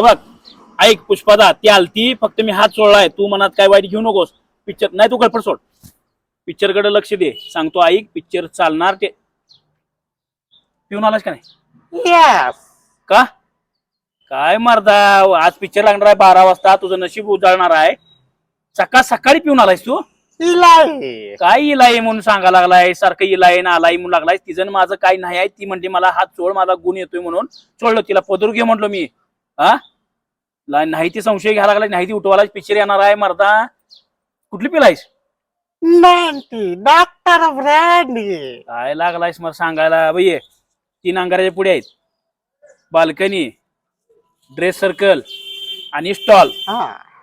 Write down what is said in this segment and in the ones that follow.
बघ ऐक पुष्पादा, ती आलती फक्त मी हात सोडलाय, तू मनात काय वाईट घेऊ नकोस. पिक्चर नाही, तू गडपड सोड, पिक्चर कडे लक्ष दे. सांगतो ऐक, पिक्चर चालणार ते. पिऊन आलास का नाही? यस. का काय मर्दा, आज पिक्चर लागणार आहे 12 वाजता, तुझं नशीब उजाळणार आहे. सकाळी पिऊन आलायस तू? इलाई. काय इलाई म्हणून सांगा लागलाय, सारखं इलाई ना आलाई म्हणून लागलाय. तिचं माझं काही नाही आहे. ती म्हणते मला हात सोड, माझा गुण येतोय म्हणून सोडलं. तिला पदर घे म्हटलो मी. हा नाही ती संशय घ्यायला लागलाय, नाही ती उठवायला. पिक्चर येणार आहे मर्दा. कुठली पिलायस? 90 डॉक्टर ब्रँडी. काय लागलायस मला सांगायला? बाई 3 अंगाराच्या पुढे आहेत, बाल्कनी, ड्रेस सर्कल आणि stall.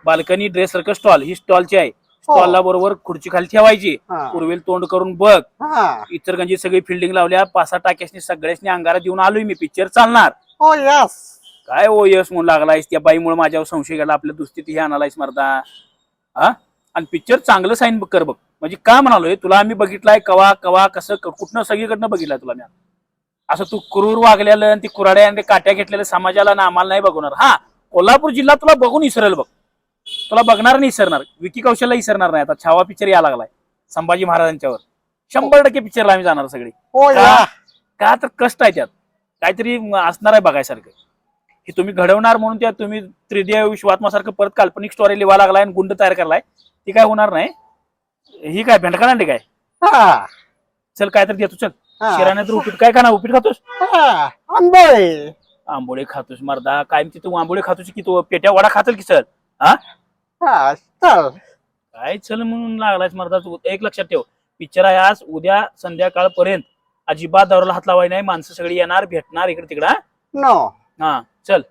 Balcony, dress circle, stall. ही स्टॉलची आहे. स्टॉलला बरोबर खुर्ची खाली ठेवायची, पूर्वेल तोंड करून बघ. इचलकरंजी सगळी फिल्डिंग लावल्या, 5-6 टाक्यासनी सगळ्यासनी अंगारा देऊन आलोय मी. पिक्चर चालणार. हो यस. काय ओ यस म्हणून लागलायस? त्या बाईमुळे माझ्यावर संशय गेला. आपल्या दुस्तीत हे आणालायस मर्दा. हा आणि पिक्चर चांगलं साईन कर बघ. म्हणजे का म्हणालोय तुला, आम्ही बघितलाय कवा कवा कसं कुठनं सगळीकडनं बघितलाय तुला मी. असं तू क्रूर वागलेलं आणि ती कुराड्या आणि काट्या घेतलेलं समाजाला ना आम्हाला नाही बघणार. हा कोल्हापूर जिल्हा तुला बघून इसरेल बघ. तुला बघणार नाही इसरणार. विकी कौशलला इसरणार नाही. आता छावा पिक्चर यायला लागलाय संभाजी महाराजांच्यावर. 100% पिक्चरला आम्ही जाणार सगळे. का तर कष्ट आहे त्यात, काहीतरी असणार आहे बघायसारखं. हे तुम्ही घडवणार म्हणून त्या तुम्ही त्रिदेय विश्वात्मासारखं परत काल्पनिक स्टोरी लिहा लागलाय आणि गुंड तयार करलाय. ती काय होणार नाही. ही काय भेंडकांडी काय? चल काय तर देतो. चल शिराने तर उपीट काय का ना, उपीट खातोस? आंबोळे. आंबोळे खातोस मर्दा? काय तू आंबोळे खातोस की तू पेट्या वडा खातल की? चल चल. काय चल म्हणून लागलायस मर्दा तू. एक लक्षात ठेव, पिक्चर आहे आज, उद्या संध्याकाळपर्यंत. अजिबात दारूला हात लावाय नाही. माणसं सगळी येणार, भेटणार इकडे तिकडे. नो. हा चल.